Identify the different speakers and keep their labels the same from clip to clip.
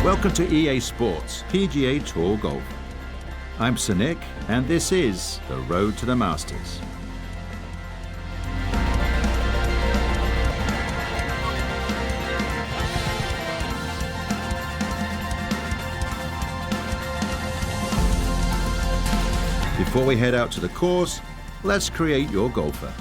Speaker 1: Welcome to EA Sports PGA Tour Golf. I'm Sir Nick, and this is the Road to the Masters. Before we head out to the course, let's create your golfer.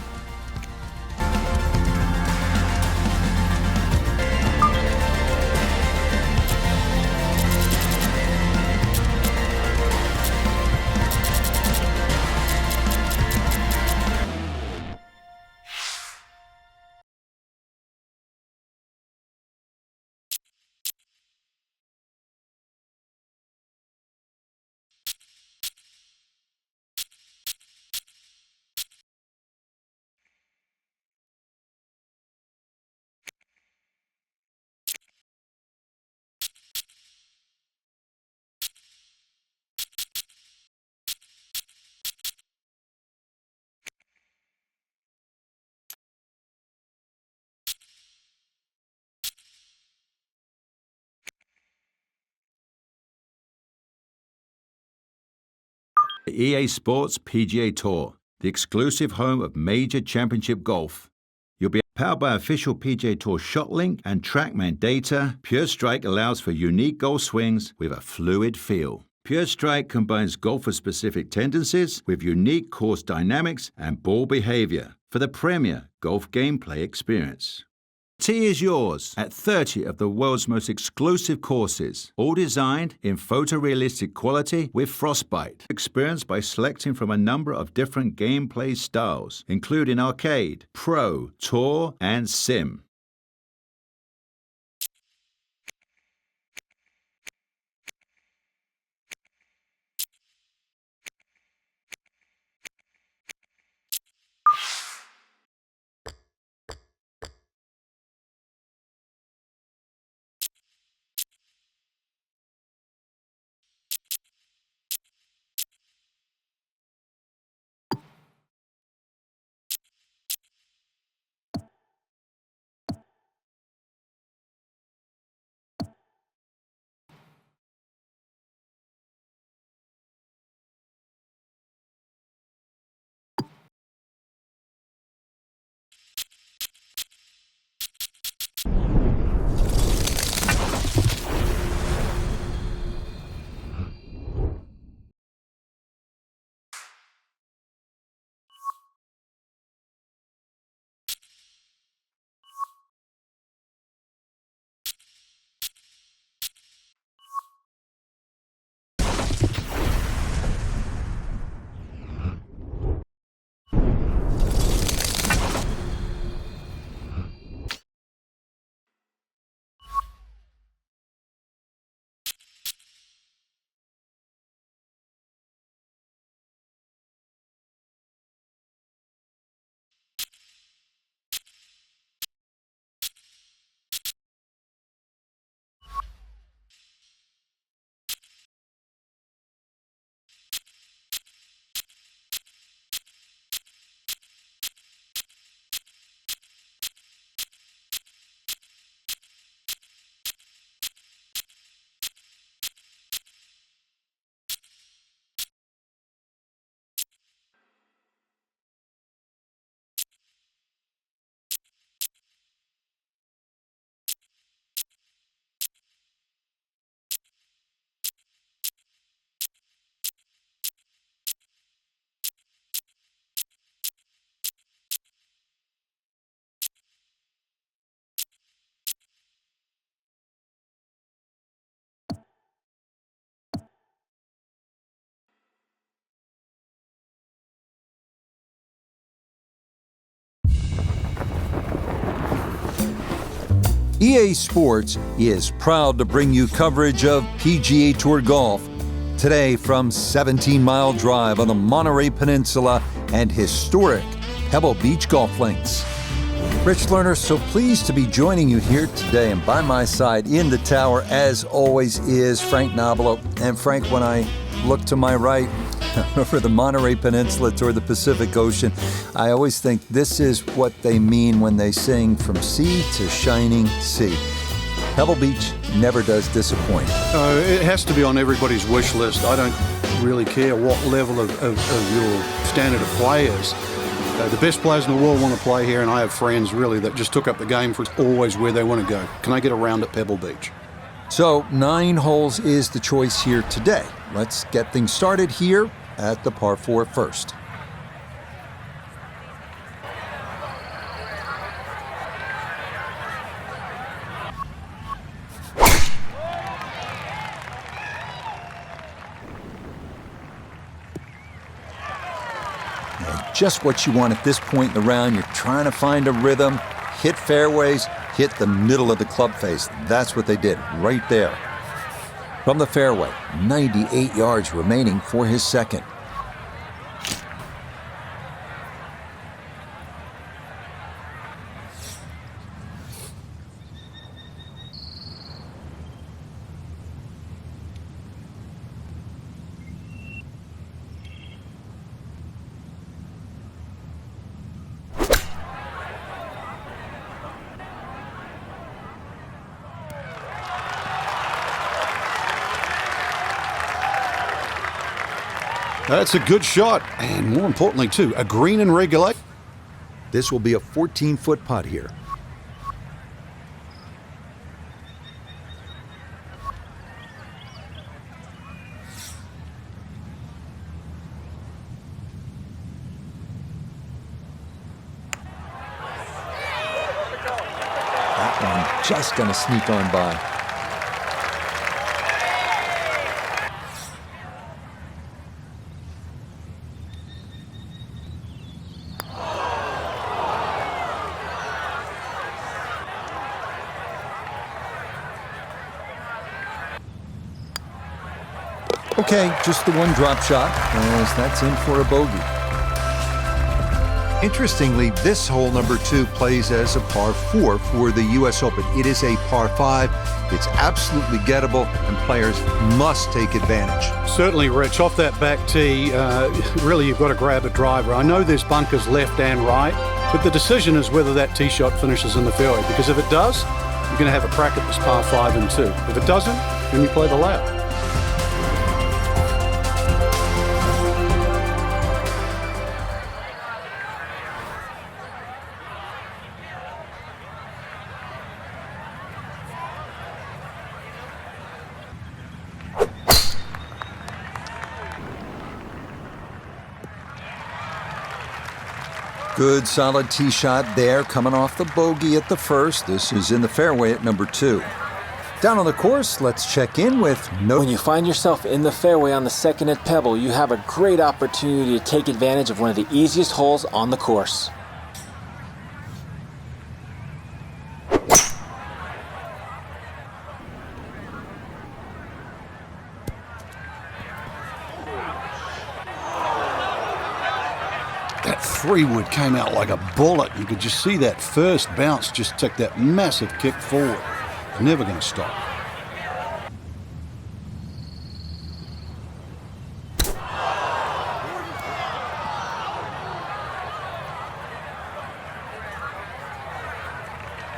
Speaker 1: The EA Sports PGA Tour, the exclusive home of major championship golf. You'll be powered by official PGA Tour shotlink and TrackMan data. Pure Strike allows for unique golf swings with a fluid feel. Pure Strike combines golfer-specific tendencies with unique course dynamics and ball behavior for the premier golf gameplay experience. Tee is yours at 30 of the world's most exclusive courses, all designed in photorealistic quality with frostbite. Experienced by selecting from a number of different gameplay styles, including arcade, pro, tour, and sim.
Speaker 2: EA Sports is proud to bring you coverage of PGA Tour golf. Today from 17 Mile Drive on the Monterey Peninsula and historic Pebble Beach golf links. Rich Lerner, so pleased to be joining you here today, and by my side in the tower, as always, is Frank Nobilo. And Frank, when I look to my right over the Monterey Peninsula toward the Pacific Ocean, I always think this is what they mean when they sing from sea to shining sea. Pebble Beach never does disappoint.
Speaker 3: It has to be on everybody's wish list. I don't really care what level of your standard of play is. The best players in the world want to play here, and I have friends really that just took up the game for it's always where they want to go. Can I get a round at Pebble Beach?
Speaker 2: So 9 holes is the choice here today. Let's get things started here at the par 4 first. Just what you want at this point in the round. You're trying to find a rhythm, hit fairways, hit the middle of the club face. That's what they did right there. From the fairway, 98 yards remaining for his second.
Speaker 3: That's a good shot, and more importantly, too, a green in regulation.
Speaker 2: This will be a 14-foot putt here. That one just going to sneak on by. Okay, just the one drop shot, as that's in for a bogey. Interestingly, this hole number 2 plays as a par 4 for the U.S. Open. It is a par 5. It's absolutely gettable, and players must take advantage.
Speaker 3: Certainly, Rich, off that back tee, really you've got to grab a driver. I know there's bunkers left and right, but the decision is whether that tee shot finishes in the fairway, because if it does, you're going to have a crack at this par 5 and 2. If it doesn't, then you play the lap.
Speaker 2: Good solid tee shot there, coming off the bogey at the first. This is in the fairway at number 2. Down on the course, let's check in with
Speaker 4: When you find yourself in the fairway on the second at Pebble, you have a great opportunity to take advantage of one of the easiest holes on the course.
Speaker 3: That 3-wood came out like a bullet. You could just see that first bounce just took that massive kick forward. Never going to stop.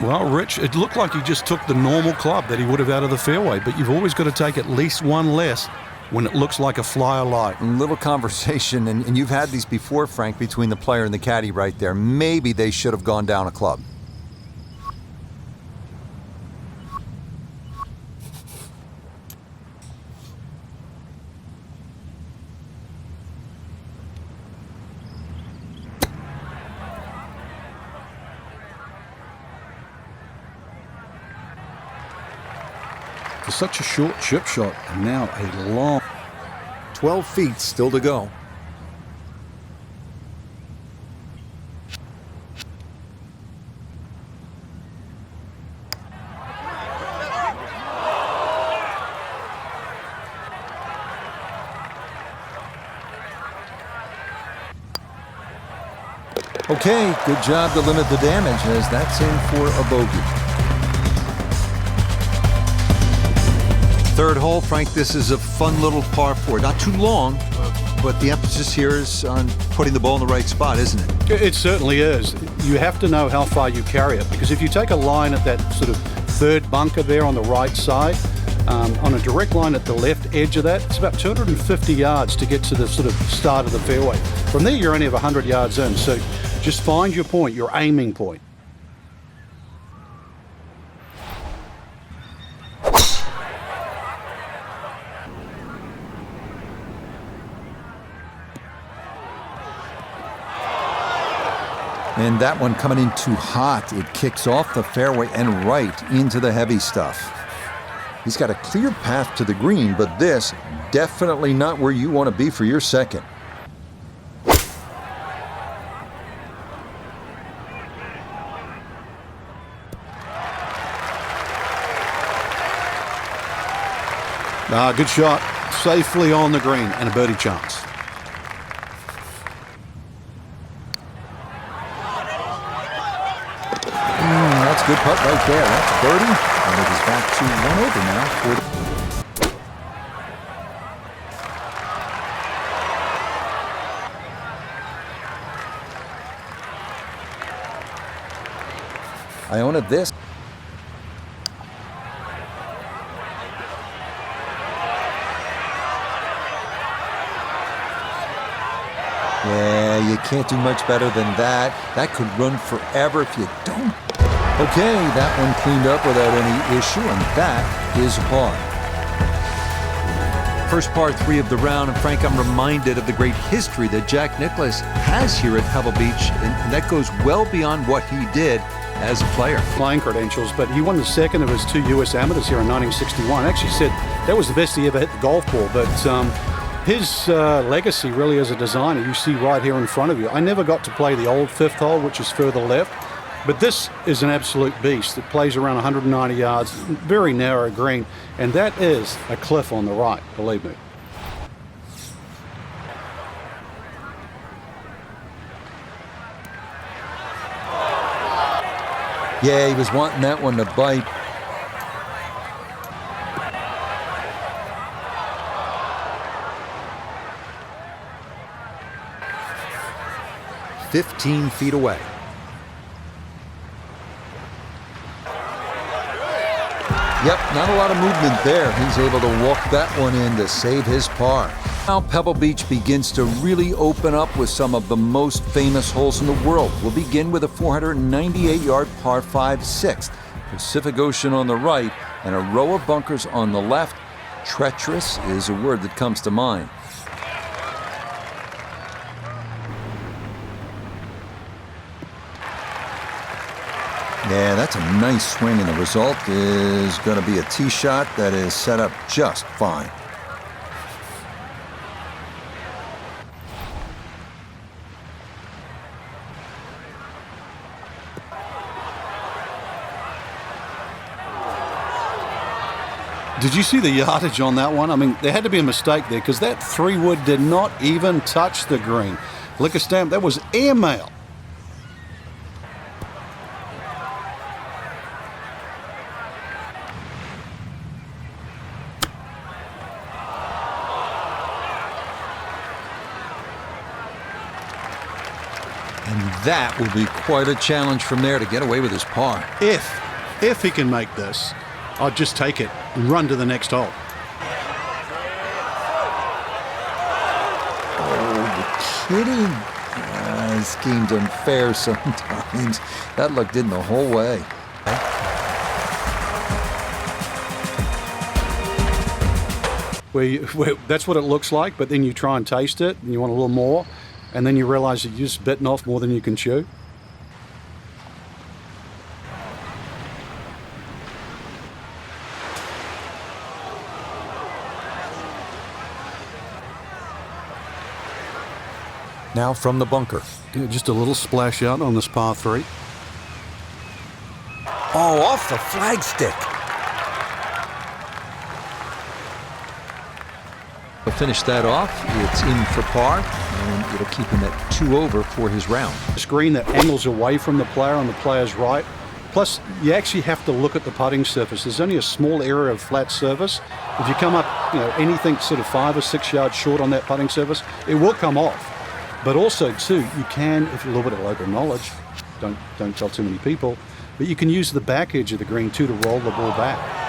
Speaker 3: Well, Rich, it looked like he just took the normal club that he would have out of the fairway, but you've always got to take at least one less when it looks like a flyer light.
Speaker 2: little conversation, and you've had these before, Frank, between the player and the caddy right there. Maybe they should have gone down a club.
Speaker 3: For such a short chip shot, and now a long
Speaker 2: 12 feet still to go. Okay, good job to limit the damage, as that's in for a bogey. Third hole, Frank, this is a fun little par 4. Not too long, but the emphasis here is on putting the ball in the right spot, isn't it?
Speaker 3: It certainly is. You have to know how far you carry it, because if you take a line at that sort of third bunker there on the right side. On a direct line at the left edge of that, it's about 250 yards to get to the sort of start of the fairway. From there, you're only 100 yards in, so just find your point, your aiming point.
Speaker 2: And that one coming in too hot. It kicks off the fairway and right into the heavy stuff. He's got a clear path to the green, but this definitely not where you want to be for your second.
Speaker 3: Good shot. Safely on the green and a birdie chance.
Speaker 2: That's a good putt right there. That's birdie. And it is back to one over now for the Iona this. Yeah, you can't do much better than that. That could run forever if you don't. Okay, that one cleaned up without any issue, and that is a par. First par 3 of the round, and Frank, I'm reminded of the great history that Jack Nicklaus has here at Pebble Beach, and that goes well beyond what he did as a player.
Speaker 3: Playing credentials, but he won the second of his 2 U.S. amateurs here in 1961. Actually said that was the best he ever hit the golf ball, but his legacy really as a designer, you see right here in front of you. I never got to play the old 5th hole, which is further left, but this is an absolute beast. It plays around 190 yards, very narrow green, and that is a cliff on the right, believe me.
Speaker 2: Yeah, he was wanting that one to bite. "15 feet away." Yep, not a lot of movement there. He's able to walk that one in to save his par. Now Pebble Beach begins to really open up with some of the most famous holes in the world. We'll begin with a 498-yard par 5 6th. Pacific Ocean on the right and a row of bunkers on the left. Treacherous is a word that comes to mind. Yeah, that's a nice swing, and the result is going to be a tee shot that is set up just fine.
Speaker 3: Did you see the yardage on that one? I mean, there had to be a mistake there because that 3-wood did not even touch the green. Liquor stamp, that was airmail.
Speaker 2: And that will be quite a challenge from there to get away with his par.
Speaker 3: If he can make this, I'd just take it and run to the next hole.
Speaker 2: Oh, you're kidding? This game's unfair sometimes. That luck did the whole way.
Speaker 3: Where that's what it looks like, but then you try and taste it, and you want a little more, and then you realize that you're just bitten off more than you can chew.
Speaker 2: Now from the bunker.
Speaker 3: Yeah, just a little splash out on this par 3.
Speaker 2: Oh, off the flagstick. He'll finish that off. It's in for par, and it'll keep him at 2 over for his round.
Speaker 3: A screen that angles away from the player on the player's right. Plus, you actually have to look at the putting surface. There's only a small area of flat surface. If you come up, anything sort of 5 or 6 yards short on that putting surface, it will come off. But also, too, you can, if you have a little bit of local knowledge, don't tell too many people, but you can use the back edge of the green too to roll the ball back.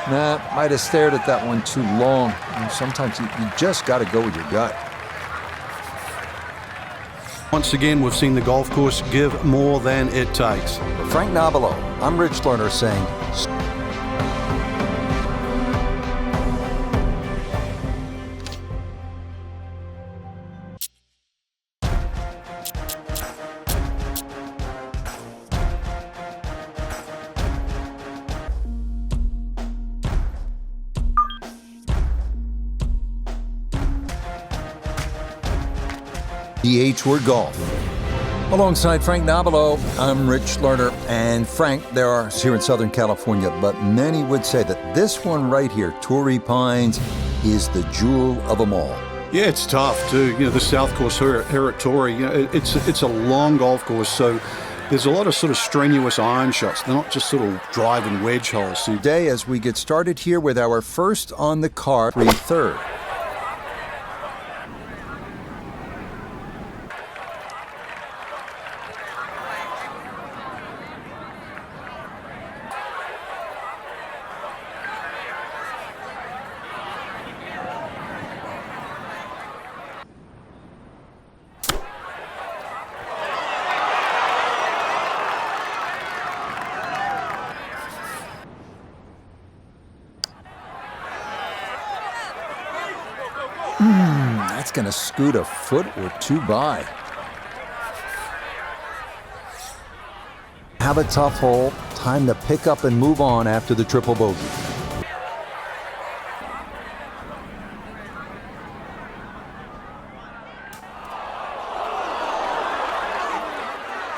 Speaker 2: Nah, might have stared at that one too long. And sometimes you just got to go with your gut.
Speaker 3: Once again, we've seen the golf course give more than it takes.
Speaker 2: For Frank Nobilo, I'm Rich Lerner saying, PGA Tour Golf. Alongside Frank Nobilo, I'm Rich Lerner. And Frank, there are here in Southern California, but many would say that this one right here, Torrey Pines, is the jewel of them all.
Speaker 3: Yeah, it's tough too. You know, the South Course here at Torrey, you know, it's a long golf course, so there's a lot of sort of strenuous iron shots. They're not just sort of drive and wedge holes. So
Speaker 2: Today, as we get started here with our first on the card, 3rd. That's going to scoot a foot or two by. Have a tough hole. Time to pick up and move on after the triple bogey.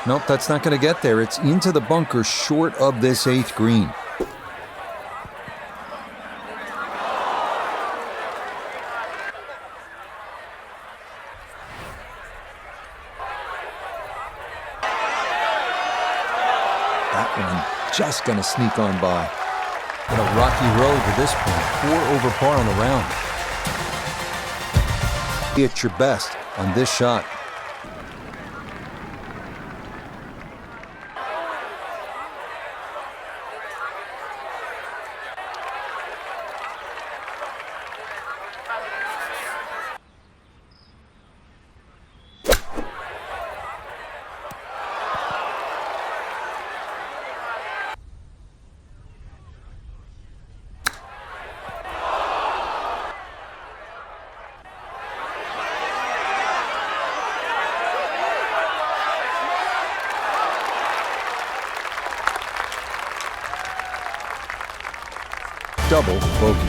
Speaker 2: Nope, that's not going to get there. It's into the bunker short of this 8th green. Just going to sneak on by. And a rocky road to this point. 4 over par on the round. Be at your best on this shot. Double bogey.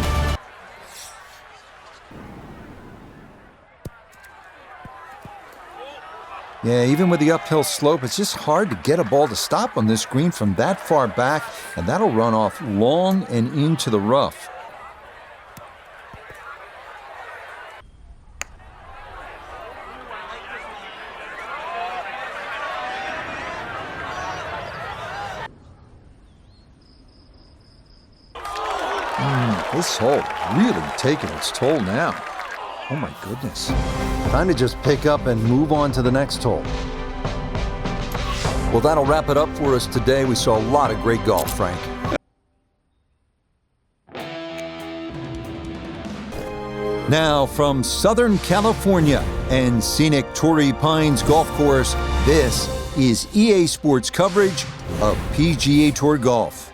Speaker 2: Yeah, even with the uphill slope, it's just hard to get a ball to stop on this green from that far back, and that'll run off long and into the rough. This hole really taking its toll now. Oh my goodness. Time to just pick up and move on to the next hole. Well, that'll wrap it up for us today. We saw a lot of great golf, Frank. Now from Southern California and scenic Torrey Pines Golf Course, this is EA Sports coverage of PGA Tour Golf.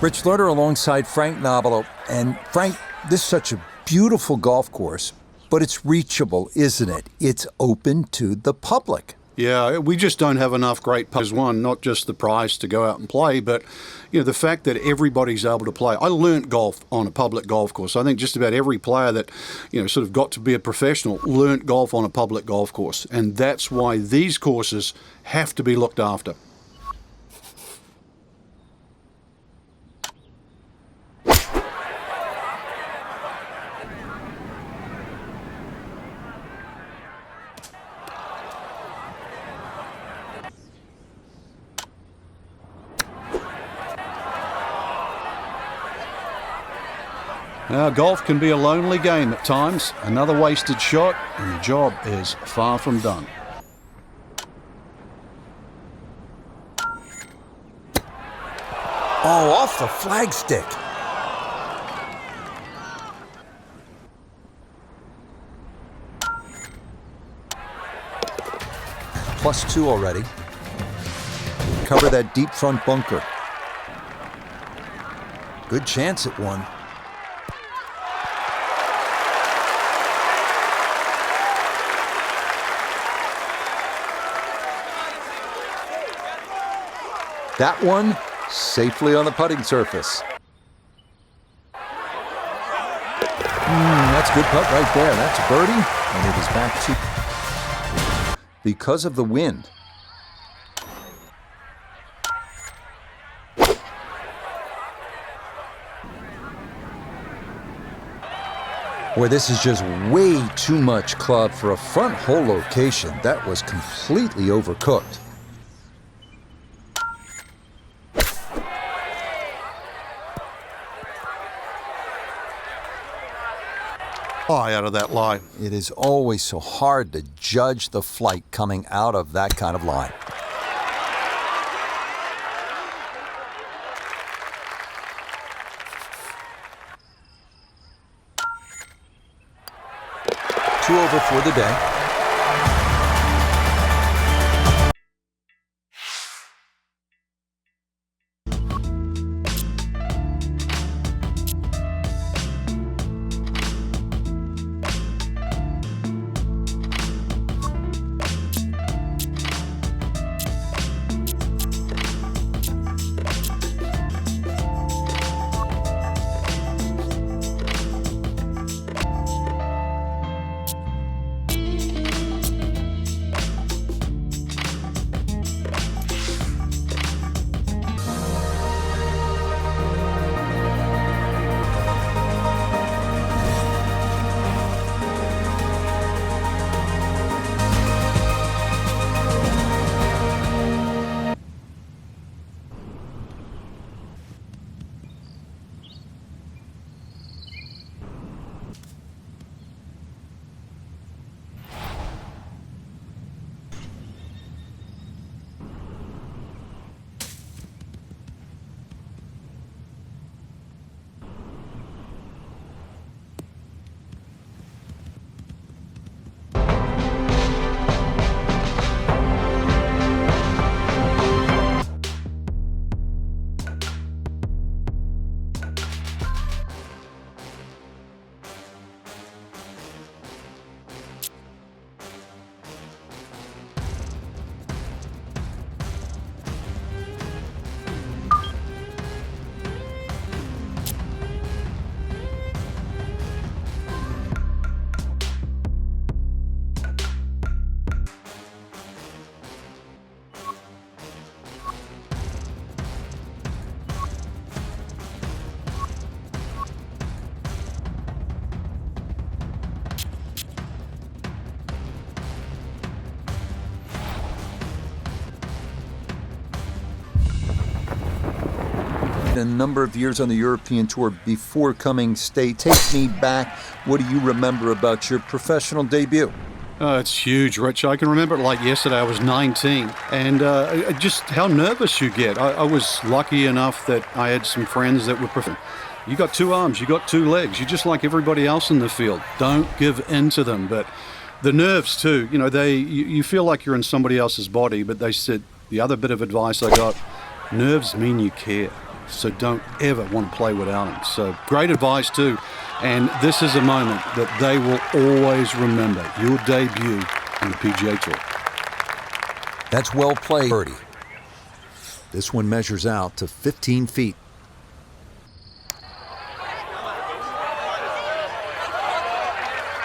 Speaker 2: Rich Lerner alongside Frank Nobilo. And Frank, this is such a beautiful golf course, but it's reachable, isn't it? It's open to the public.
Speaker 3: Yeah, we just don't have enough great players. One, not just the prize to go out and play, but you know the fact that everybody's able to play. I learnt golf on a public golf course. I think just about every player that sort of got to be a professional learnt golf on a public golf course, and that's why these courses have to be looked after. Golf can be a lonely game at times. Another wasted shot, and the job is far from done.
Speaker 2: Oh, off the flagstick. +2 already. Cover that deep front bunker. Good chance at one. That one safely on the putting surface. That's a good putt right there. That's a birdie, and it is back to... Because of the wind. Boy, this is just way too much club for a front hole location. That was completely overcooked.
Speaker 3: High out of that lie.
Speaker 2: It is always so hard to judge the flight coming out of that kind of line. Two over for the day. A number of years on the European Tour before coming state. Take me back. What do you remember about your professional debut?
Speaker 3: Oh, it's huge, Rich. I can remember it like yesterday. I was 19, and just how nervous you get. I was lucky enough that I had some friends that were professional. You got two arms, you got two legs. You're just like everybody else in the field. Don't give in to them. But the nerves too. You know, you feel like you're in somebody else's body. But they said the other bit of advice I got: nerves mean you care. So don't ever want to play without them. So great advice too. And this is a moment that they will always remember. Your debut on the PGA Tour.
Speaker 2: That's well played, birdie. This one measures out to 15 feet.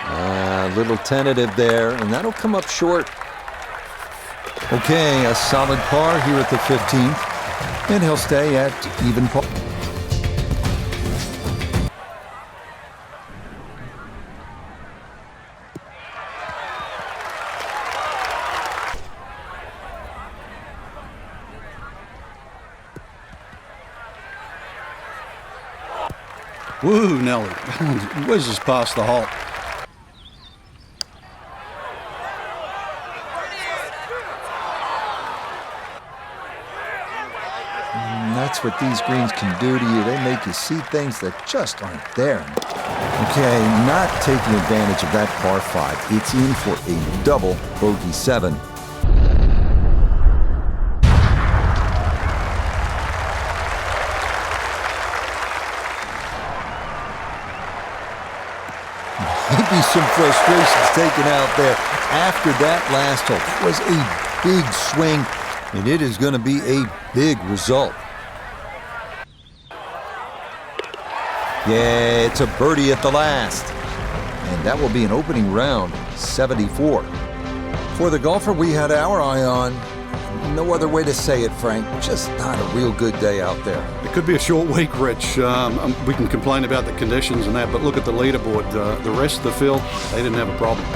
Speaker 2: A little tentative there, and that'll come up short. Okay, a solid par here at the 15th. And he'll stay at even par.
Speaker 3: Woo, Nelly. Whizzes past the hole.
Speaker 2: That's what these greens can do to you. They make you see things that just aren't there. Okay, not taking advantage of that par 5. It's in for a double bogey 7. Maybe some frustrations taken out there after that last hole. That was a big swing, and it is going to be a big result. Yeah, it's a birdie at the last. And that will be an opening round, 74. For the golfer we had our eye on, no other way to say it, Frank, just not a real good day out there.
Speaker 3: It could be a short week, Rich. We can complain about the conditions and that, but look at the leaderboard. The rest of the field, they didn't have a problem.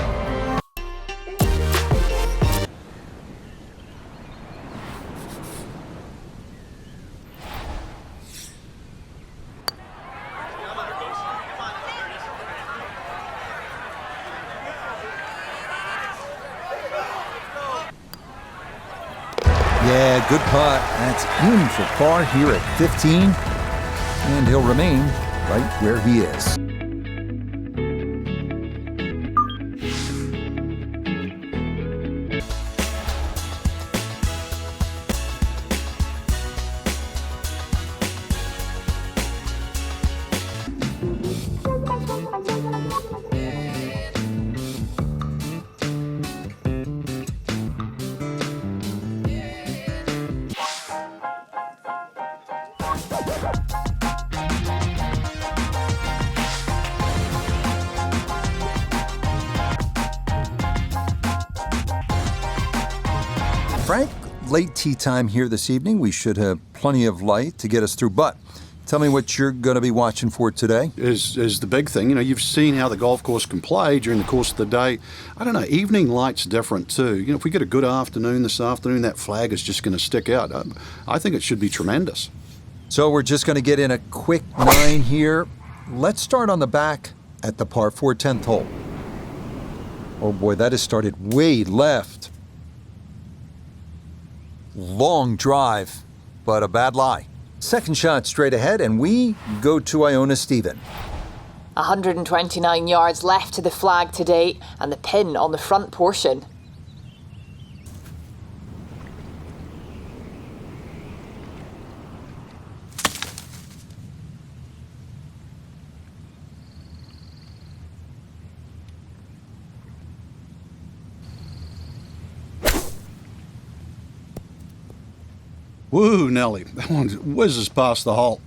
Speaker 2: Yeah, good putt. That's in for par here at 15. And he'll remain right where he is. Frank, late tee time here this evening. We should have plenty of light to get us through, but tell me what you're going to be watching for today.
Speaker 3: Is the big thing. You know, you've seen how the golf course can play during the course of the day. I don't know, evening light's different too. You know, if we get a good afternoon this afternoon, that flag is just going to stick out. I think it should be tremendous.
Speaker 2: So we're just going to get in a quick 9 here. Let's start on the back at the par 4 10th hole. Oh boy, that has started way left. Long drive, but a bad lie. Second shot straight ahead, and we go to Iona Stephen.
Speaker 5: 129 yards left to the flag to date, and the pin on the front portion.
Speaker 3: Woo, Nelly. That one whizzes past the hole.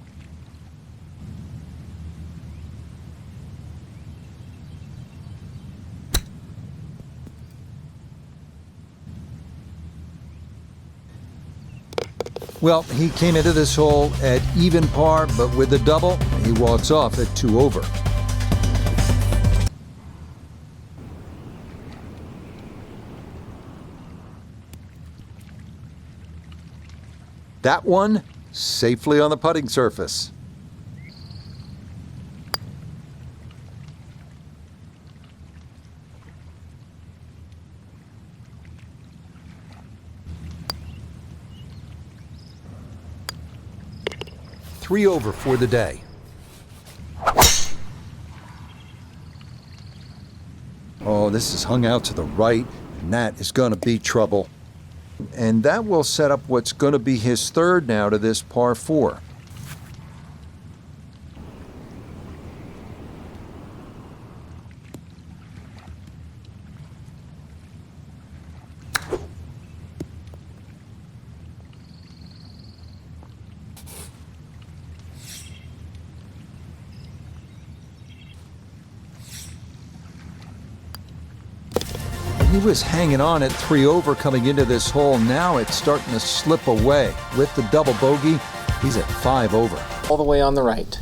Speaker 2: Well, he came into this hole at even par, but with a double, he walks off at 2 over. That one safely on the putting surface. Three over for the day. Oh, this is hung out to the right, and that is going to be trouble. And that will set up what's going to be his third now to this par 4. He was hanging on at 3 over coming into this hole. Now it's starting to slip away. With the double bogey, he's at 5 over.
Speaker 4: All the way on the right.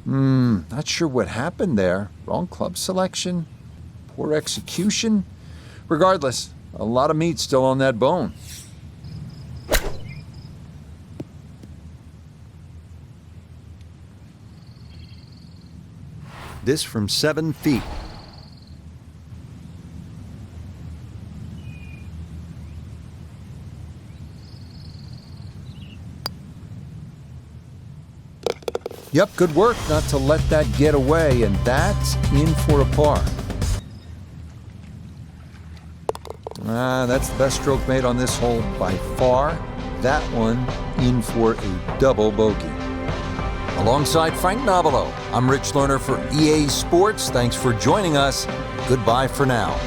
Speaker 2: Not sure what happened there. Wrong club selection, poor execution, Regardless, a lot of meat still on that bone. This from 7 feet. Yep, good work not to let that get away, and that's in for a par. That's the best stroke made on this hole by far. That one in for a double bogey. Alongside Frank Nobilo, I'm Rich Lerner for EA Sports. Thanks for joining us. Goodbye for now.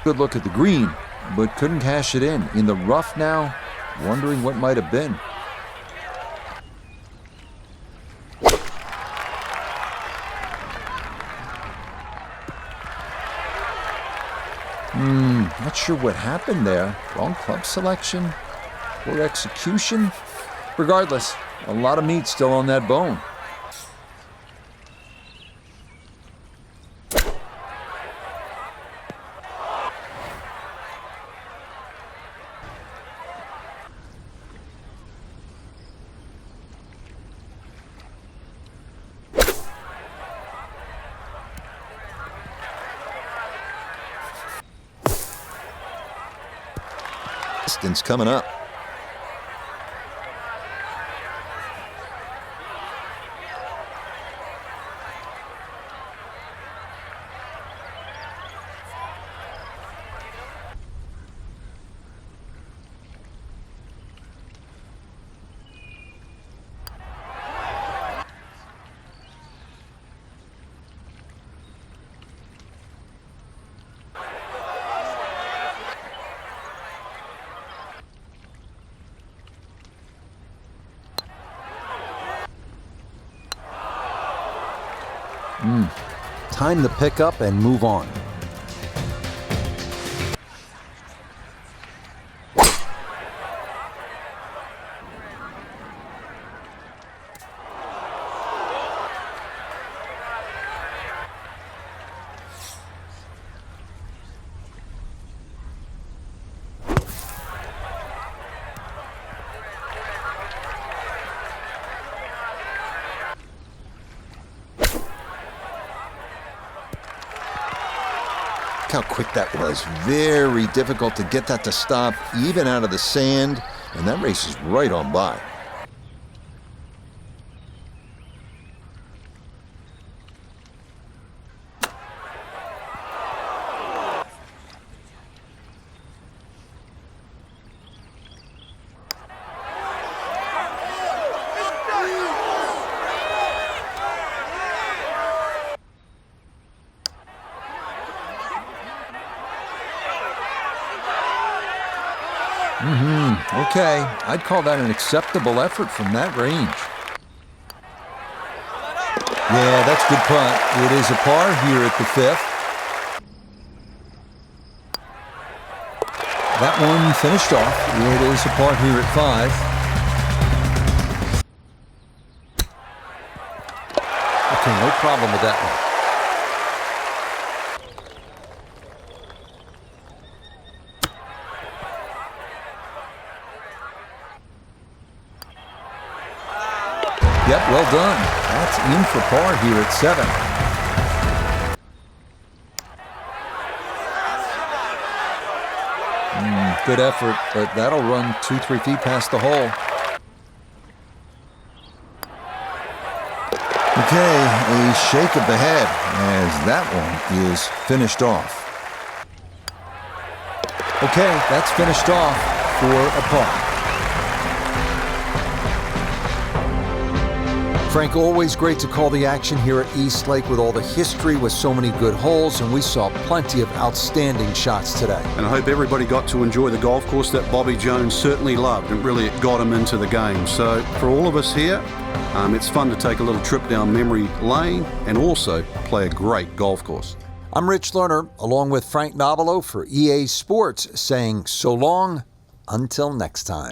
Speaker 2: Good look at the green, but couldn't cash it in. In the rough now, wondering what might have been. Not sure what happened there. Wrong club selection? Poor execution? Regardless, a lot of meat still on that bone. Distance coming up.
Speaker 6: Time to pick up and move on.
Speaker 2: How quick that was. Very difficult to get that to stop, even out of the sand, and that race is right on by. Okay, I'd call that an acceptable effort from that range. Yeah, that's good putt. It is a par here at the fifth. That one finished off. It is a par here at five.
Speaker 6: Okay, no problem with that one.
Speaker 2: Yep, well done. That's in for par here at seven. Good effort, but that'll run 2-3 feet past the hole. Okay, a shake of the head as that one is finished off. Okay, that's finished off for a par. Frank, always great to call the action here at East Lake with all the history, with so many good holes, and we saw plenty of outstanding shots today.
Speaker 3: And I hope everybody got to enjoy the golf course that Bobby Jones certainly loved, and really it got him into the game. So for all of us here, it's fun to take a little trip down memory lane and also play a great golf course.
Speaker 2: I'm Rich Lerner, along with Frank Nobilo for EA Sports, saying so long until next time.